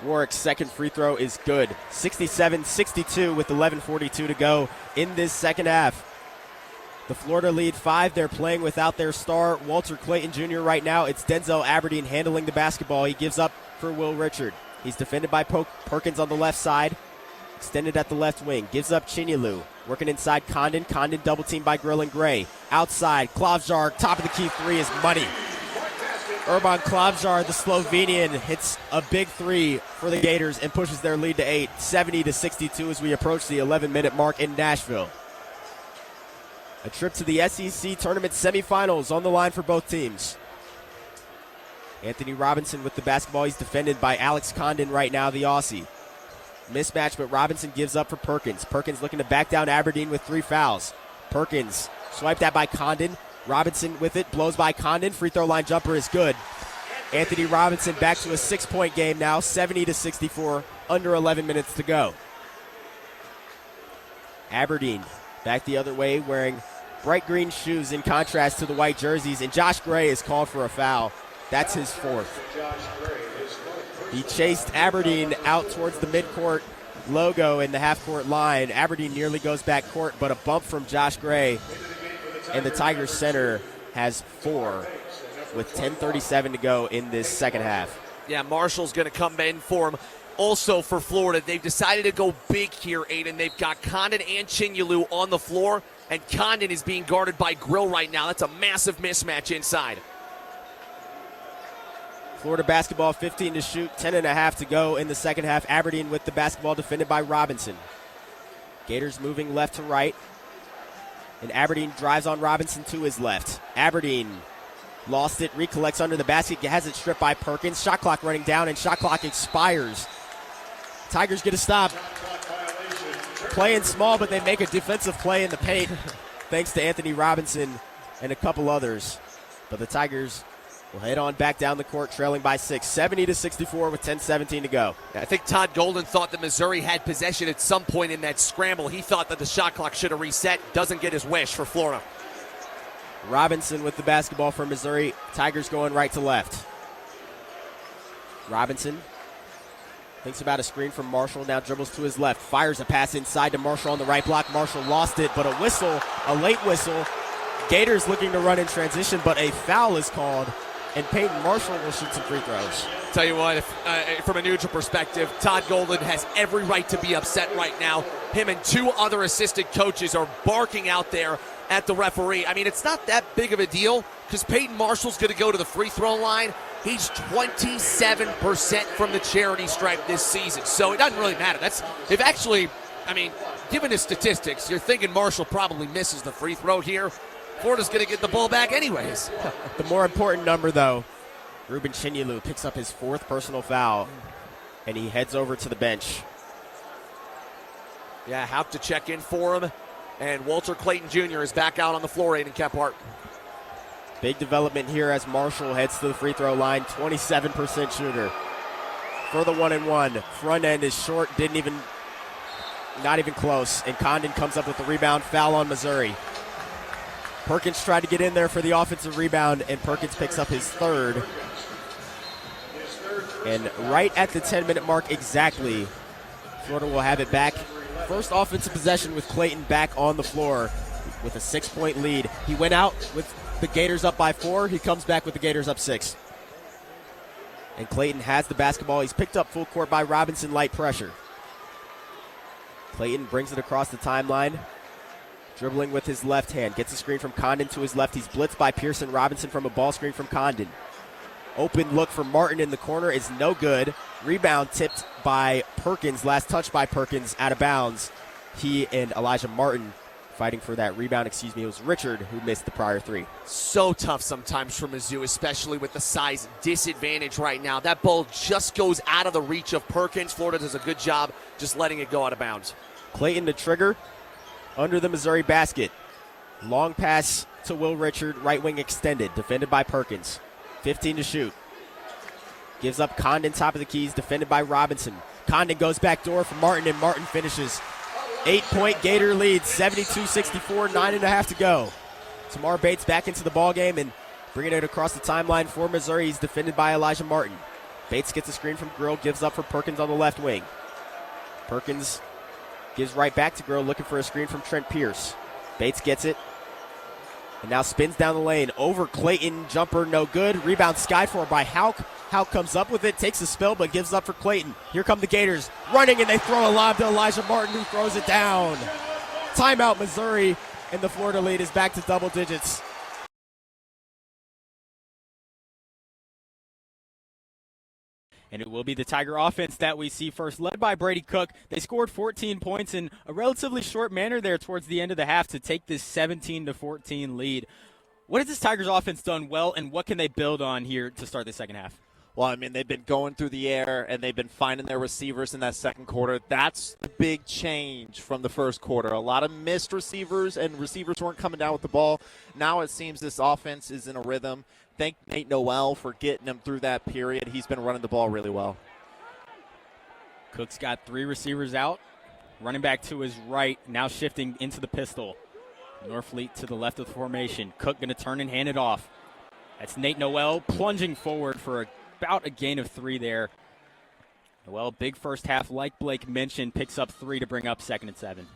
Warwick's second free throw is good. 67-62 with 11:42 to go in this second half. The Florida lead 5. They're playing without their star, Walter Clayton Jr. right now. It's Denzel Aberdeen handling the basketball. He gives up for Will Richard. He's defended by Perkins on the left side. Extended at the left wing. Gives up Chinyelu. Working inside Condon. Condon double teamed by Grill and Gray. Outside, Klavjar, top of the key three is money. Urban Klavjar, the Slovenian, hits a big three for the Gators and pushes their lead to 8. 70-62 as we approach the 11-minute mark in Nashville. A trip to the SEC tournament semifinals on the line for both teams. Anthony Robinson with the basketball. He's defended by Alex Condon right now, the Aussie. Mismatch, but Robinson gives up for Perkins. Perkins looking to back down Aberdeen with 3 fouls. Perkins swiped at by Condon. Robinson with it, blows by Condon. Free throw line jumper is good. Anthony Robinson back to a 6-point game now, 70-64, under 11 minutes to go. Aberdeen back the other way, wearing bright green shoes in contrast to the white jerseys, and Josh Gray is called for a foul. That's his 4th. He chased Aberdeen out towards the midcourt logo in the half-court line. Aberdeen nearly goes back court, but a bump from Josh Gray, and the Tigers center has 4 with 10:37 to go in this second half. Yeah, Marshall's going to come in for him. Also for Florida, they've decided to go big here, Aidan. They've got Condon and Chinyelu on the floor, and Condon is being guarded by Grill right now. That's a massive mismatch inside. Florida basketball, 15 to shoot, 10.5 to go in the second half. Aberdeen with the basketball, defended by Robinson. Gators moving left to right, and Aberdeen drives on Robinson to his left. Aberdeen lost it, recollects under the basket, has it stripped by Perkins. Shot clock running down, and shot clock expires. Tigers get a stop. Playing small, but they make a defensive play in the paint thanks to Anthony Robinson and a couple others. But the Tigers will head on back down the court, trailing by 6, 70-64 with 10:17 to go. I think Todd Golden thought that Missouri had possession at some point in that scramble. He thought that the shot clock should have reset. Doesn't get his wish for Florida. Robinson with the basketball for Missouri. Tigers going right to left. Robinson thinks about a screen from Marshall, now dribbles to his left, fires a pass inside to Marshall on the right block. Marshall lost it, but a whistle, a late whistle. Gators looking to run in transition, but a foul is called, and Peyton Marshall will shoot some free throws. Tell you what, from a neutral perspective, Todd Golden has every right to be upset right now. Him and 2 other assistant coaches are barking out there at the referee. I mean, it's not that big of a deal because Peyton Marshall's going to go to the free throw line. He's 27% from the charity stripe this season, so it doesn't really matter. Given his statistics, you're thinking Marshall probably misses the free throw here. Florida's going to get the ball back anyways. The more important number, though, Ruben Chinyelu picks up his 4th personal foul, and he heads over to the bench. Yeah, have to check in for him, and Walter Clayton Jr. is back out on the floor, Aidan Kephart. Big development here as Marshall heads to the free throw line, 27% shooter. For the 1-and-1, front end is short, not even close, and Condon comes up with the rebound. Foul on Missouri. Perkins tried to get in there for the offensive rebound, and Perkins picks up his 3rd. And right at the 10-minute mark exactly, Florida will have it back. First offensive possession with Clayton back on the floor with a 6-point lead. He went out with the Gators up by 4. He comes back with the Gators up 6. And Clayton has the basketball. He's picked up full court by Robinson, light pressure. Clayton brings it across the timeline. Dribbling with his left hand. Gets a screen from Condon to his left. He's blitzed by Pearson. Robinson from a ball screen from Condon. Open look for Martin in the corner is no good. Rebound tipped by Perkins. Last touch by Perkins out of bounds. He and Elijah Martin fighting for that rebound. It was Richard who missed the prior 3. So tough sometimes for Mizzou, especially with the size disadvantage right now. That ball just goes out of the reach of Perkins. Florida does a good job just letting it go out of bounds. Clayton to trigger under the Missouri basket. Long pass to Will Richard, right wing extended, defended by Perkins. 15 to shoot. Gives up Condon, top of the keys, defended by Robinson. Condon goes back door for Martin, and Martin finishes. 8-point Gator lead, 72-64, 9.5 to go. Tamar Bates back into the ball game and bringing it across the timeline for Missouri. He's defended by Elijah Martin. Bates gets a screen from Grill, gives up for Perkins on the left wing. Perkins gives right back to Grill, looking for a screen from Trent Pierce. Bates gets it, and now spins down the lane. Over Clayton, jumper no good. Rebound skied for by Hauk. Hauk comes up with it, takes a spill, but gives up for Clayton. Here come the Gators, running, and they throw a lob to Elijah Martin, who throws it down. Timeout, Missouri, and the Florida lead is back to double digits. And it will be the Tiger offense that we see first, led by Brady Cook. They scored 14 points in a relatively short manner there towards the end of the half to take this 17-14 lead. What has this Tigers offense done well, and what can they build on here to start the second half? Well, I mean, they've been going through the air, and they've been finding their receivers in that second quarter. That's the big change from the first quarter. A lot of missed receivers, and receivers weren't coming down with the ball. Now it seems this offense is in a rhythm. Thank Nate Noel for getting him through that period. He's been running the ball really well. Cook's got 3 receivers out. Running back to his right, now shifting into the pistol. Norfleet to the left of the formation. Cook going to turn and hand it off. That's Nate Noel plunging forward for about a gain of 3 there. Noel, big first half, like Blake mentioned, picks up 3 to bring up 2nd and 7.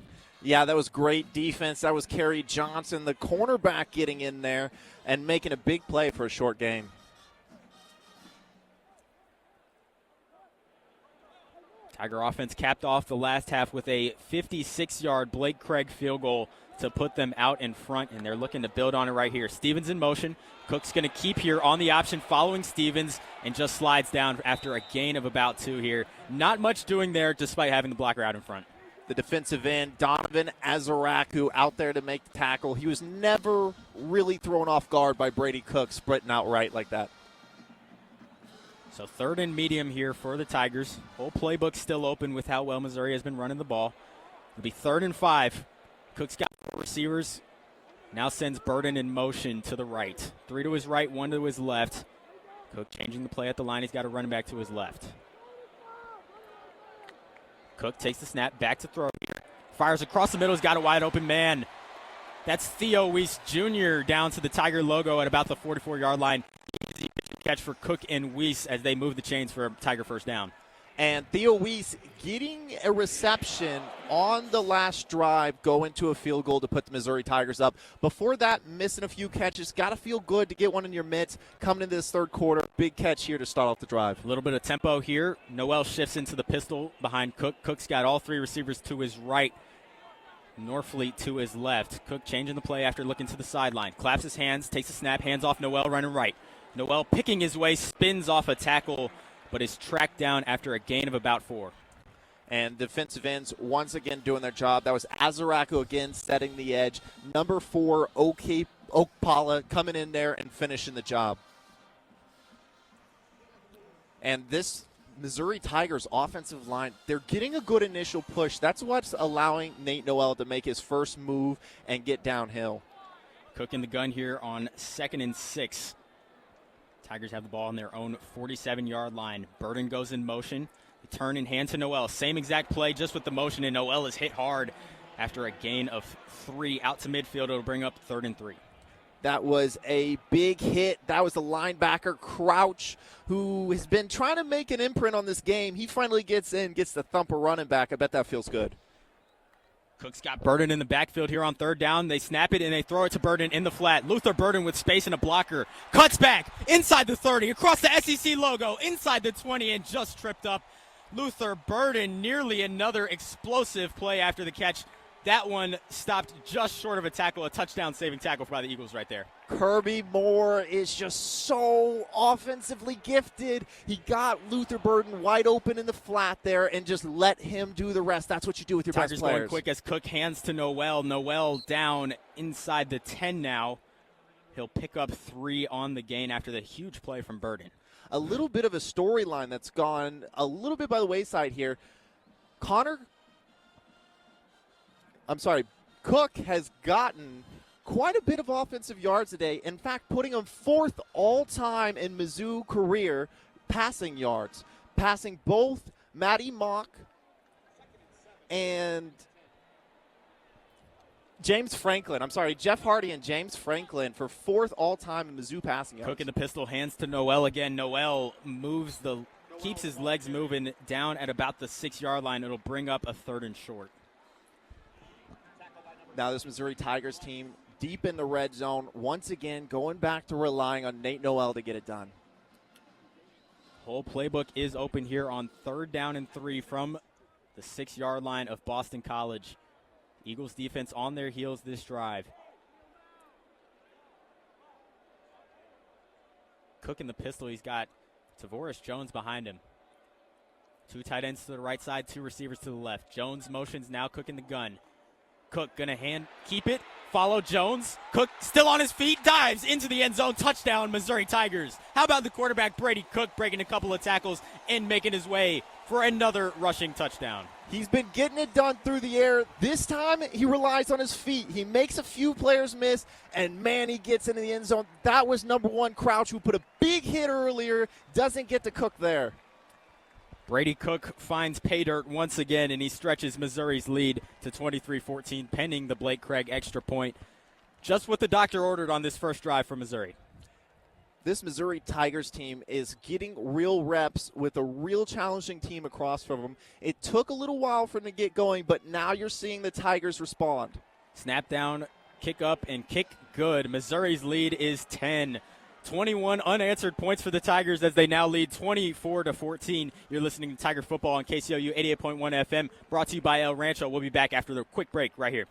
Yeah, that was great defense. That was Kerry Johnson, the cornerback, getting in there and making a big play for a short game. Tiger offense capped off the last half with a 56-yard Blake Craig field goal to put them out in front, and they're looking to build on it right here. Stevens in motion. Cook's going to keep here on the option following Stevens and just slides down after a gain of about 2 here. Not much doing there despite having the blocker out in front. The defensive end, Donovan Azaraku, out there to make the tackle. He was never really thrown off guard by Brady Cook, sprinting out right like that. So 3rd and medium here for the Tigers. Whole playbook still open with how well Missouri has been running the ball. It'll be 3rd and 5. Cook's got 4 receivers. Now sends Burden in motion to the right. 3 to his right, 1 to his left. Cook changing the play at the line. He's got a running back to his left. Cook takes the snap, back to throw here. Fires across the middle. He's got a wide open man. That's Theo Weiss Jr. down to the Tiger logo at about the 44-yard line. Easy catch for Cook and Weiss as they move the chains for a Tiger first down. And Theo Weiss getting a reception on the last drive, going to a field goal to put the Missouri Tigers up. Before that, missing a few catches. Got to feel good to get one in your mitts. Coming into this third quarter, big catch here to start off the drive. A little bit of tempo here. Noel shifts into the pistol behind Cook. Cook's got all 3 receivers to his right. Norfleet to his left. Cook changing the play after looking to the sideline. Claps his hands, takes a snap, hands off Noel running right. Noel picking his way, spins off a tackle, but is tracked down after a gain of about 4. And defensive ends once again doing their job. That was Azaraku again setting the edge. Number 4, Okpala coming in there and finishing the job. And this Missouri Tigers offensive line, they're getting a good initial push. That's what's allowing Nate Noel to make his first move and get downhill. Cook in the gun here on 2nd and 6. Tigers have the ball on their own 47-yard line. Burden goes in motion. The turn and hand to Noel. Same exact play, just with the motion, and Noel is hit hard after a gain of 3 out to midfield. It'll bring up 3rd and 3. That was a big hit. That was the linebacker, Crouch, who has been trying to make an imprint on this game. He finally gets in, gets the thumper running back. I bet that feels good. Cook's got Burden in the backfield here on 3rd down. They snap it, and they throw it to Burden in the flat. Luther Burden with space and a blocker. Cuts back inside the 30, across the SEC logo, inside the 20, and just tripped up. Luther Burden, nearly another explosive play after the catch. That one stopped just short of a tackle, a touchdown-saving tackle by the Eagles right there. Kirby Moore is just so offensively gifted. He got Luther Burden wide open in the flat there and just let him do the rest. That's what you do with your Tigers best players. going quick as Cook hands to Noel. Noel down inside the 10 now. He'll pick up 3 on the gain after the huge play from Burden. A little bit of a storyline that's gone a little bit by the wayside here. Cook has gotten quite a bit of offensive yards today. In fact, putting him 4th all-time in Mizzou career passing yards. Passing both Matty Mock and Jeff Hardy and James Franklin for 4th all-time in Mizzou passing yards. Cook in the pistol, hands to Noel again. Noel moves the keeps his legs moving down at about the 6-yard line. It'll bring up a 3rd and short. Now this Missouri Tigers team deep in the red zone, once again going back to relying on Nate Noel to get it done. Whole playbook is open here on 3rd down and 3 from the 6-yard line of Boston College. Eagles defense on their heels this drive. Cook in the pistol. He's got Tavoris Jones behind him. 2 tight ends to the right side, 2 receivers to the left. Jones motions now, Cook in the gun. Cook gonna keep it, follow Jones. Cook still on his feet, dives into the end zone, touchdown Missouri Tigers. How about the quarterback Brady Cook breaking a couple of tackles and making his way for another rushing touchdown. He's been getting it done through the air. This time he relies on his feet. He makes a few players miss, and man, he gets into the end zone. That was number 1 Crouch, who put a big hit earlier, doesn't get to Cook there. Brady Cook finds pay dirt once again, and he stretches Missouri's lead to 23-14, pending the Blake Craig extra point. Just what the doctor ordered on this first drive for Missouri. This Missouri Tigers team is getting real reps with a real challenging team across from them. It took a little while for them to get going, but now you're seeing the Tigers respond. Snap down, kick up, and kick good. Missouri's lead is 10. 21 unanswered points for the Tigers as they now lead 24-14. You're listening to Tiger Football on KCOU 88.1 FM, brought to you by El Rancho. We'll be back after the quick break right here.